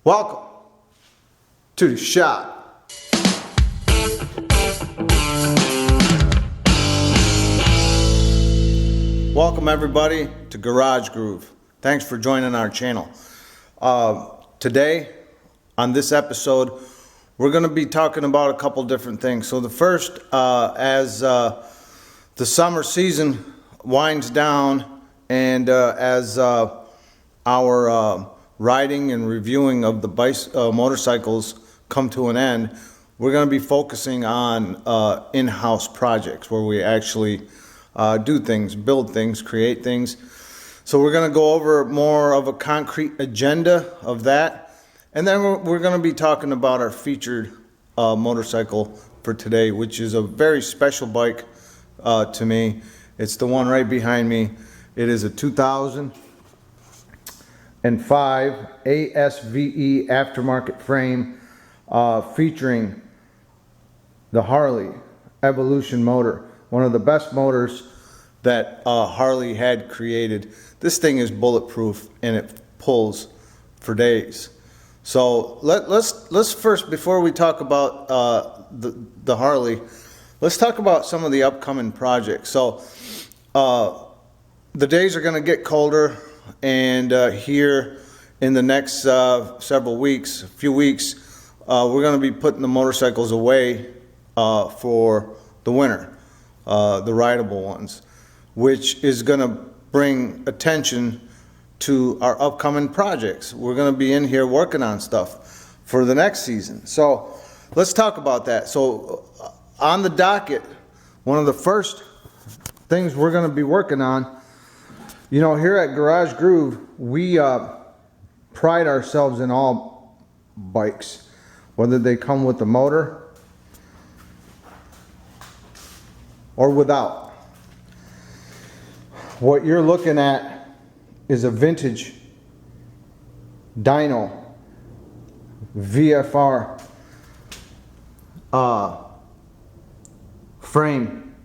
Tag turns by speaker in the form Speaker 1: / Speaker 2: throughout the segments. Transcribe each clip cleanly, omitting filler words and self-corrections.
Speaker 1: Welcome to the shop. Welcome everybody to Garage Groove. Thanks for joining our channel. Today on this episode we're going to be talking about a couple different things. So the first, as the summer season winds down and as our riding and reviewing of the motorcycles come to an end, we're going to be focusing on in-house projects where we actually do things, build things, create things. So we're going to go over more of a concrete agenda of that, and then we're going to be talking about our featured motorcycle for today, which is a very special bike to me. It's the one right behind me. It is a 2005 ASVE aftermarket frame featuring the Harley Evolution motor, one of the best motors that Harley had created. This thing is bulletproof and it pulls for days. So let's first, before we talk about the Harley, let's talk about some of the upcoming projects. So the days are going to get colder, and here in the next several weeks, few weeks, we're going to be putting the motorcycles away for the winter, the rideable ones, which is going to bring attention to our upcoming projects. We're going to be in here working on stuff for the next season. So let's talk about that. So on the docket, one of the first things we're going to be working on, you know, here at Garage Groove, we pride ourselves in all bikes, whether they come with the motor or without. What you're looking at is a vintage dyno VFR frame,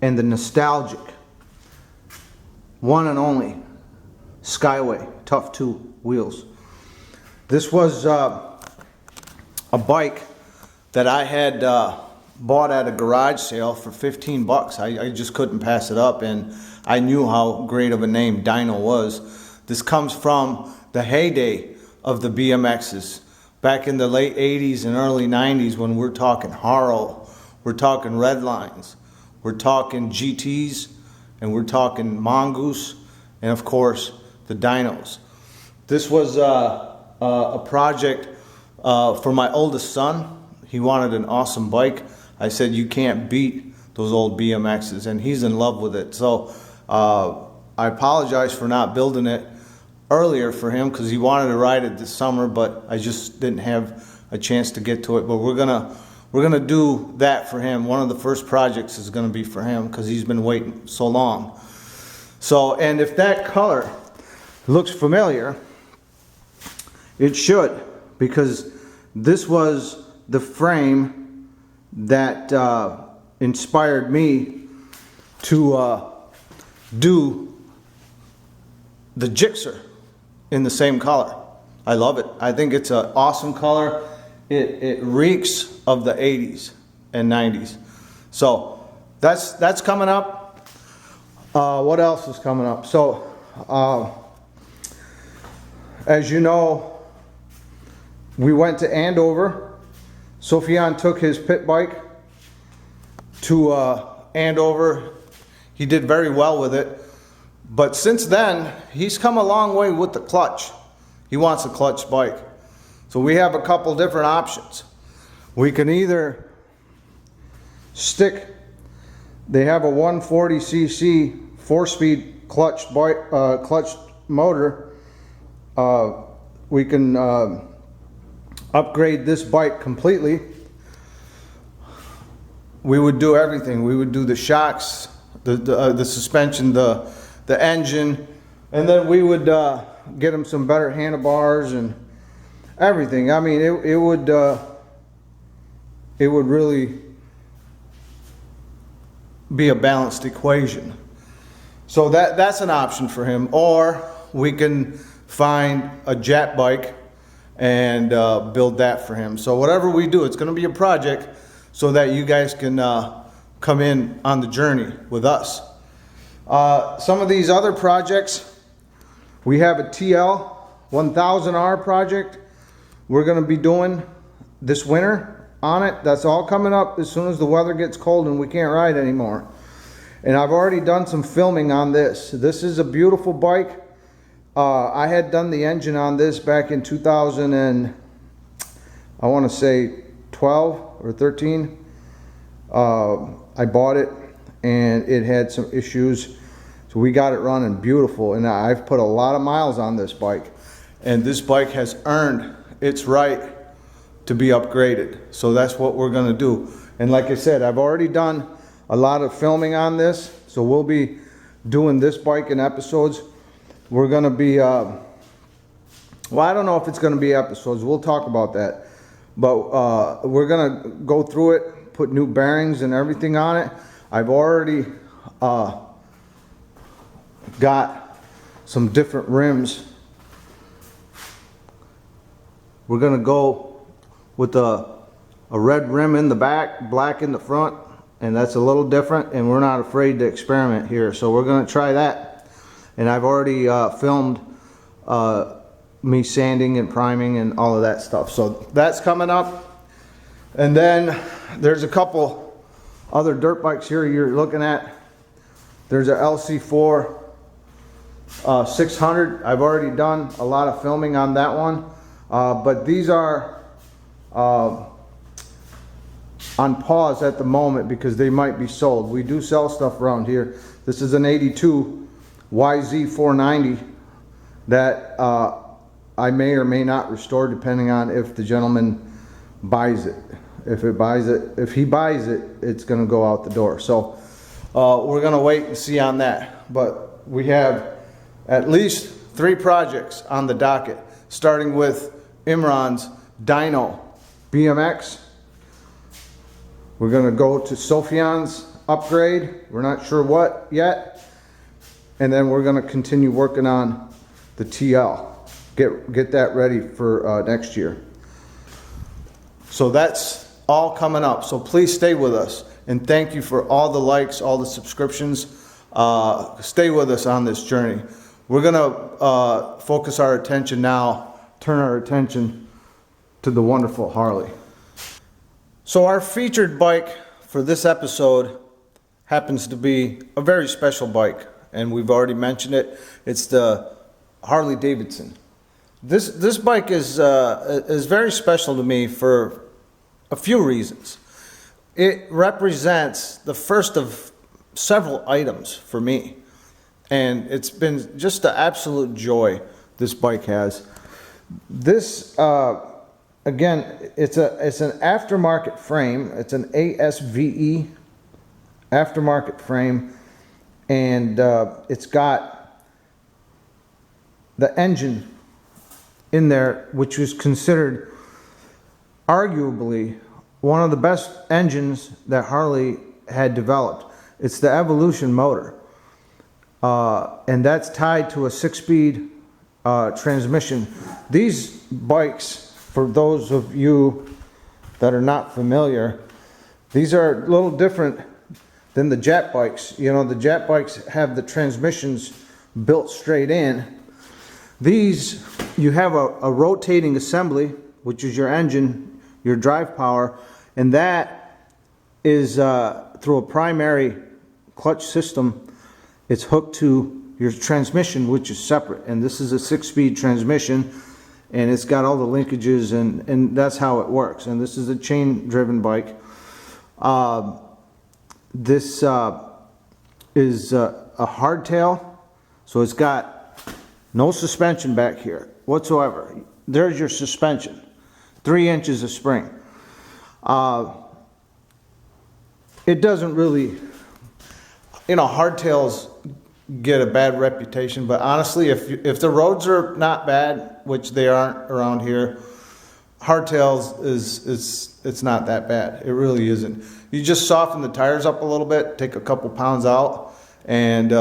Speaker 1: and the nostalgic one and only Skyway Tough 2 wheels. This was a bike that I had bought at a garage sale for 15 bucks. I just couldn't pass it up, and I knew how great of a name Dyno was. This comes from the heyday of the BMXs back in the late 80s and early 90s, when we're talking Harley, we're talking Redlines, we're talking GTs, and we're talking Mongoose, and of course the Dynos. This was a project for my oldest son. He wanted an awesome bike. I said, you can't beat those old BMXs, and he's in love with it. So I apologize for not building it earlier for him, because he wanted to ride it this summer, but I just didn't have a chance to get to it. But we're gonna do that for him. One of the first projects is gonna be for him, because he's been waiting so long. So, and if that color looks familiar, it should, because this was the frame that inspired me to do the Gixxer in the same color. I love it. I think it's an awesome color. It reeks of the 80s and 90s. So that's coming up. What else is coming up? So as you know, we went to Andover. Sophian took his pit bike to Andover. He did very well with it. But since then, he's come a long way with the clutch. He wants a clutch bike. So we have a couple different options. We can either stick, they have a 140cc 4-speed clutch bike, clutch motor. We can upgrade this bike completely. We would do everything. We would do the shocks, the suspension, the engine, and then we would get him some better handlebars and everything. I mean, it would really be a balanced equation. So that's an option for him. Or we can find a jet bike and build that for him. So whatever we do, it's going to be a project so that you guys can come in on the journey with us. Some of these other projects, we have a TL 1000R project we're going to be doing this winter on it. That's all coming up as soon as the weather gets cold and we can't ride anymore. And I've already done some filming on this. This is a beautiful bike. I had done the engine on this back in 2000 and I want to say 12 or 13. I bought it and it had some issues, so we got it running beautiful, and I've put a lot of miles on this bike, and this bike has earned its right to be upgraded. So that's what we're going to do. And like I said, I've already done a lot of filming on this, so we'll be doing this bike in episodes. We're going to be well, I don't know if it's going to be episodes, we'll talk about that, but we're going to go through it, put new bearings and everything on it. I've already got some different rims. We're going to go with a red rim in the back, black in the front, and that's a little different, and we're not afraid to experiment here, so we're going to try that. And I've already filmed me sanding and priming and all of that stuff, so that's coming up. And then there's a couple other dirt bikes here you're looking at. There's a LC4 600. I've already done a lot of filming on that one, but these are on pause at the moment because they might be sold. We do sell stuff around here. This is an 82 YZ490 that I may or may not restore depending on if the gentleman buys it. If he buys it, it's going to go out the door. So we're going to wait and see on that. But we have at least 3 projects on the docket, starting with Imran's Dyno BMX. We're going to go to Sophian's upgrade. We're not sure what yet. And then we're going to continue working on the TL. Get that ready for next year. So that's all coming up. So please stay with us. And thank you for all the likes, all the subscriptions. Stay with us on this journey. We're going to focus our attention now, turn our attention to the wonderful Harley. So our featured bike for this episode happens to be a very special bike, and we've already mentioned it. It's the Harley Davidson. This bike is very special to me for a few reasons. It represents the first of several items for me, and it's been just an absolute joy this bike has. This again, it's an aftermarket frame. It's an ASVE aftermarket frame, and it's got the engine in there, which was considered arguably one of the best engines that Harley had developed. It's the Evolution motor, and that's tied to a 6-speed transmission. These bikes, for those of you that are not familiar, these are a little different than the jet bikes. You know, the jet bikes have the transmissions built straight in. These, you have a rotating assembly, which is your engine, your drive power, and that is through a primary clutch system. It's hooked to your transmission, which is separate, and this is a 6-speed transmission, and it's got all the linkages, and that's how it works. And this is a chain driven bike. This is a hardtail, so it's got no suspension back here whatsoever. There's your suspension, 3 inches of spring. It doesn't really, you know, hardtails get a bad reputation, but honestly, if the roads are not bad, which they aren't around here, hardtails it's not that bad. It really isn't. You just soften the tires up a little bit, take a couple pounds out, and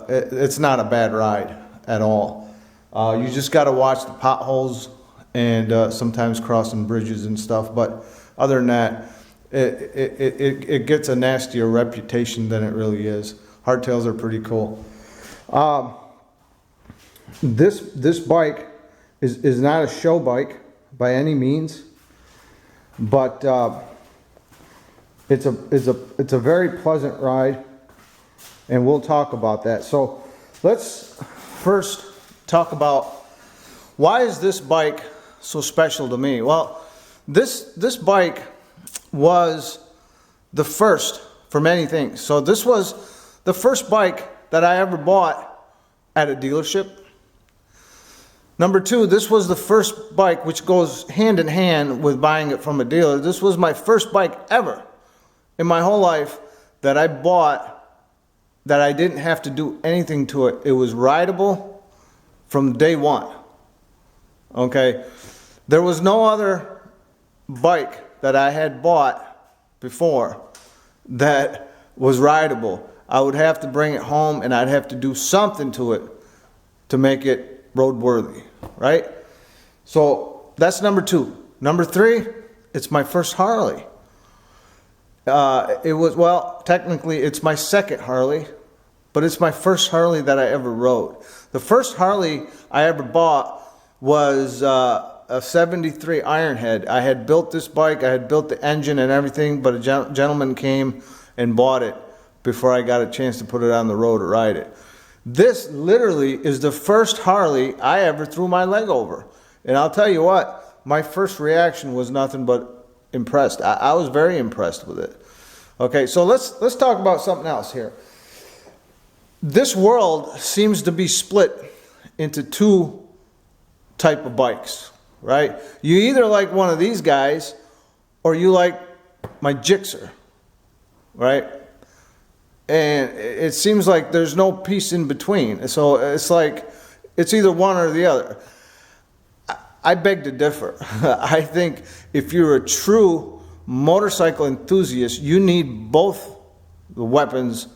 Speaker 1: it's not a bad ride at all. You just got to watch the potholes and sometimes crossing bridges and stuff. But other than that, it gets a nastier reputation than it really is. Hardtails are pretty cool. This bike is not a show bike by any means, but it's a very pleasant ride, and we'll talk about that. So let's first talk about why is this bike so special to me. Well, this bike was the first for many things. So this was the first bike that I ever bought at a dealership. Number two, this was the first bike, which goes hand in hand with buying it from a dealer. This was my first bike ever in my whole life that I bought that I didn't have to do anything to it. It was rideable from day one. Okay? There was no other bike that I had bought before that was rideable. I would have to bring it home and I'd have to do something to it to make it roadworthy, right? So that's number two. Number three, it's my first Harley. Well, technically it's my second Harley, but it's my first Harley that I ever rode. The first Harley I ever bought was a 73 Ironhead. I had built this bike, I had built the engine and everything, but a gentleman came and bought it before I got a chance to put it on the road to ride it. This literally is the first Harley I ever threw my leg over. And I'll tell you what, my first reaction was nothing but impressed. I was very impressed with it. Okay, so let's talk about something else here. This world seems to be split into two type of bikes, right? You either like one of these guys or you like my Gixxer, right? And it seems like there's no peace in between. So it's like it's either one or the other. I beg to differ. I think if you're a true motorcycle enthusiast, you need both the weapons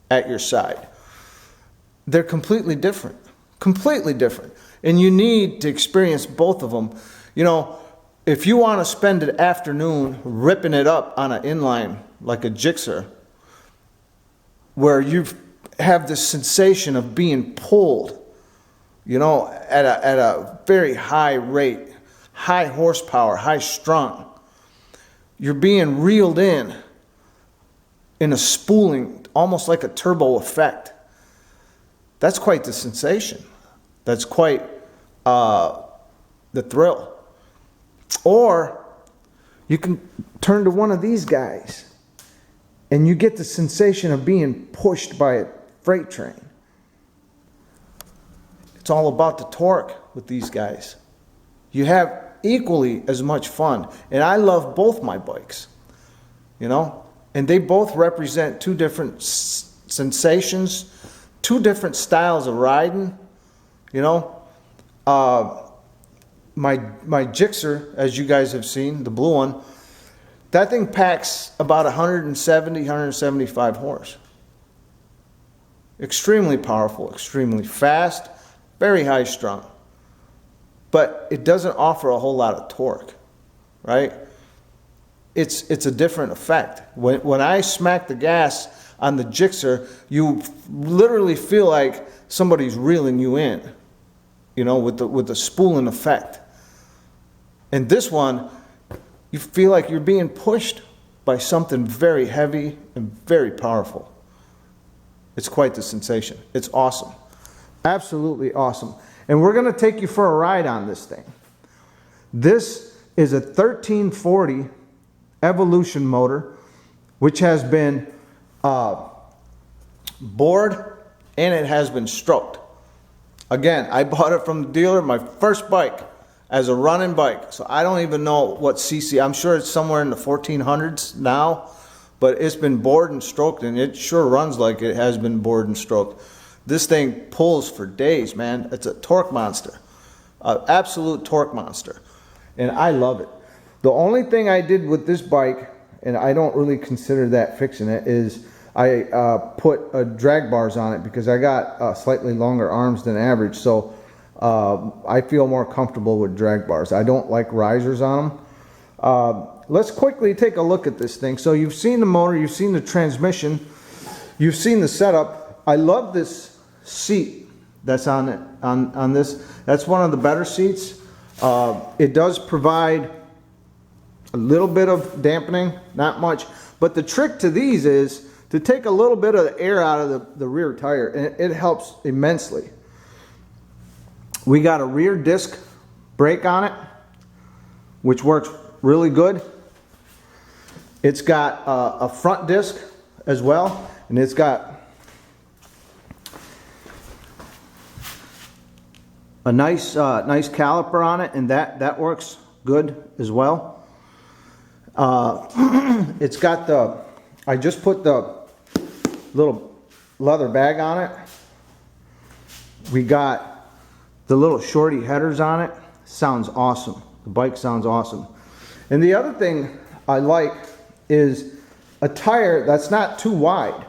Speaker 1: at your side. They're completely different. Completely different. And you need to experience both of them. You know, if you want to spend an afternoon ripping it up on an inline like a Gixxer, where you have this sensation of being pulled, you know, at a very high rate, high horsepower, high strung. You're being reeled in a spooling, almost like a turbo effect. That's quite the sensation. That's quite the thrill. Or you can turn to one of these guys and you get the sensation of being pushed by a freight train. It's all about the torque with these guys. You have equally as much fun. And I love both my bikes, you know, and they both represent two different sensations, two different styles of riding, you know. My Gixxer, as you guys have seen, the blue one, that thing packs about 170, 175 horse. Extremely powerful, extremely fast, very high strung. But it doesn't offer a whole lot of torque, right? It's a different effect. When I smack the gas on the Gixxer, you literally feel like somebody's reeling you in, you know, with the spooling effect. And this one, you feel like you're being pushed by something very heavy and very powerful. It's quite the sensation. It's awesome. Absolutely awesome. And we're going to take you for a ride on this thing. This is a 1340 Evolution motor, which has been bored and it has been stroked. Again, I bought it from the dealer, my first bike, as a running bike. So I don't even know what cc. I'm sure it's somewhere in the 1400s now, but it's been bored and stroked, and it sure runs like it has been bored and stroked. This thing pulls for days, man. It's a torque monster, an absolute torque monster, and I love it. The only thing I did with this bike, and I don't really consider that fixing it, is I put drag bars on it because I got slightly longer arms than average. So I feel more comfortable with drag bars. I don't like risers on them. Let's quickly take a look at this thing. So you've seen the motor, you've seen the transmission, you've seen the setup. I love this seat that's on it, on this. That's one of the better seats. It does provide a little bit of dampening, not much. But the trick to these is to take a little bit of the air out of the rear tire, and it helps immensely. We got a rear disc brake on it, which works really good. It's got a front disc as well, and it's got a nice caliper on it, and that works good as well. It's got I just put the little leather bag on it. We got the little shorty headers on it. Sounds awesome. The bike sounds awesome. And the other thing I like is a tire that's not too wide,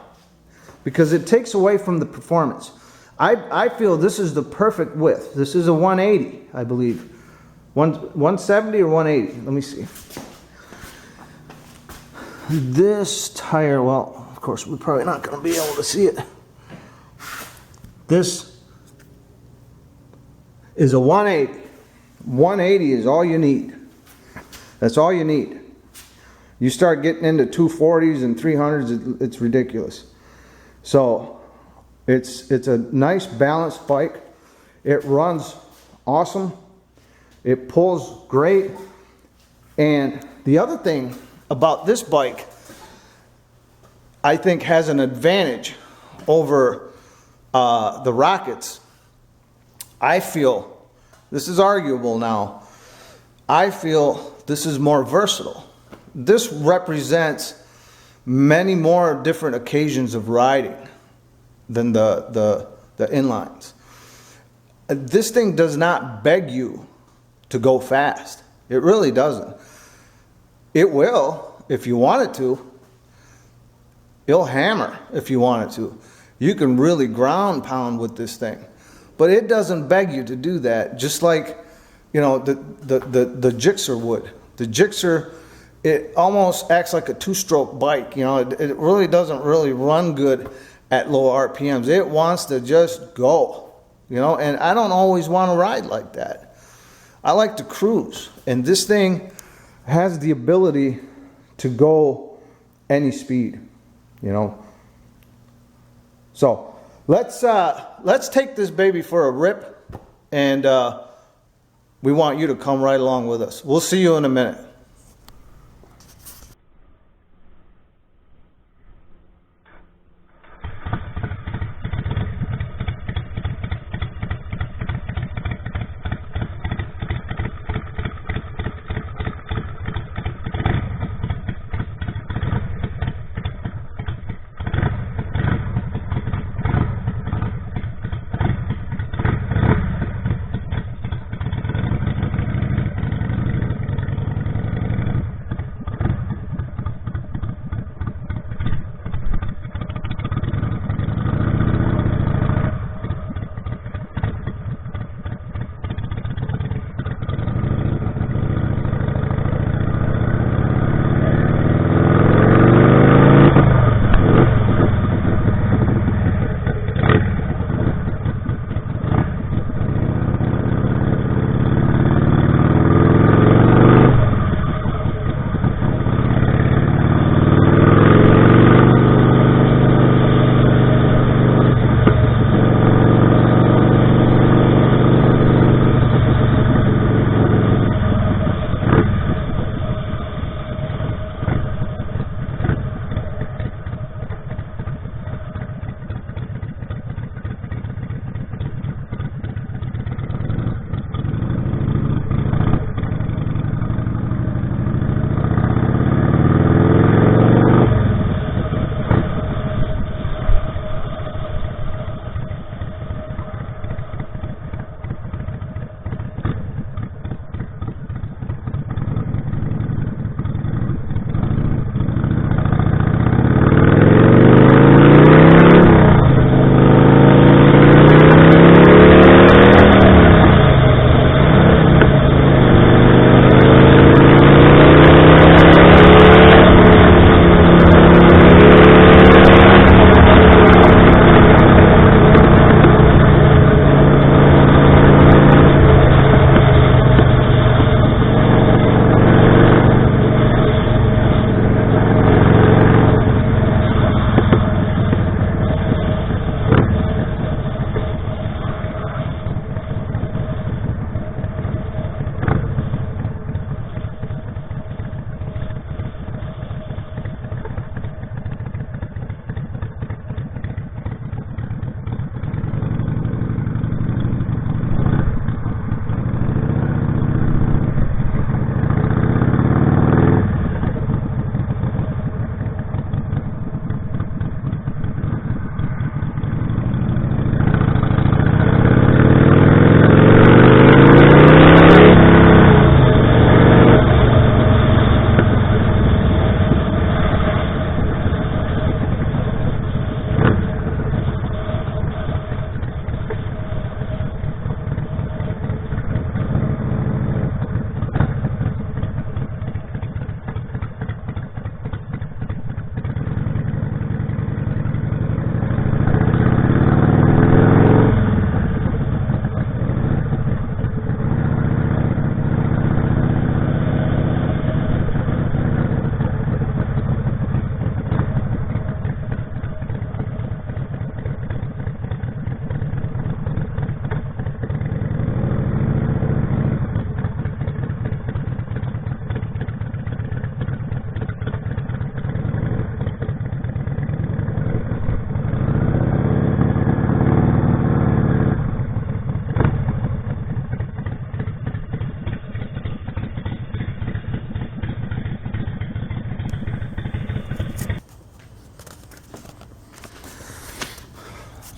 Speaker 1: because it takes away from the performance. I feel this is the perfect width. This is a 180, I believe. 170 or 180? Let me see. This tire, well, of course, we're probably not going to be able to see it. This is a 180. 180 is all you need. That's all you need. You start getting into 240s and 300s, it's ridiculous. So it's a nice balanced bike. It runs awesome. It pulls great. And the other thing about this bike, I think, has an advantage over the Rockets. I feel, this is arguable now, I feel this is more versatile. This represents many more different occasions of riding than the inlines. This thing does not beg you to go fast. It really doesn't. It will if you want it to. It'll hammer if you want it to. You can really ground pound with this thing. But it doesn't beg you to do that, just like, you know, the Gixxer would. The Gixxer, it almost acts like a two-stroke bike. You know, it really doesn't really run good at low RPMs. It wants to just go, you know, and I don't always want to ride like that. I like to cruise, and this thing has the ability to go any speed, you know. So let's take this baby for a rip, and we want you to come right along with us. We'll see you in a minute.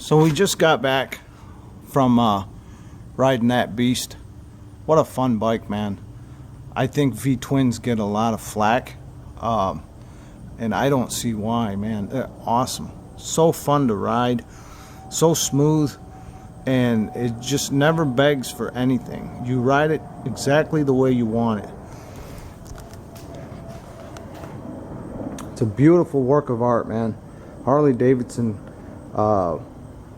Speaker 1: So we just got back from riding that beast. What a fun bike, man. I think V-twins get a lot of flack, and I don't see why, man. They're awesome. So fun to ride, so smooth, and it just never begs for anything. You ride it exactly the way you want it. It's a beautiful work of art, man. Harley Davidson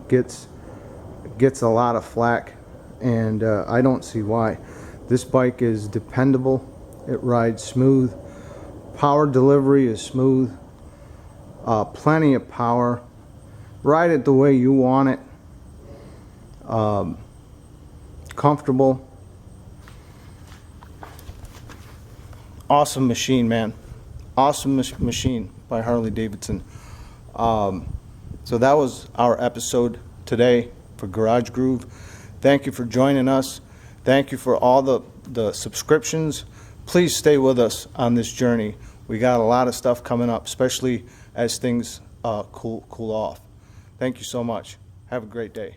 Speaker 1: gets a lot of flack, and I don't see why. This bike is dependable. It rides smooth. Power delivery is smooth. Plenty of power. Ride it the way you want it. Comfortable. Awesome machine, man. Awesome machine by Harley Davidson. So that was our episode today for Garage Groove. Thank you for joining us. Thank you for all the subscriptions. Please stay with us on this journey. We got a lot of stuff coming up, especially as things cool off. Thank you so much. Have a great day.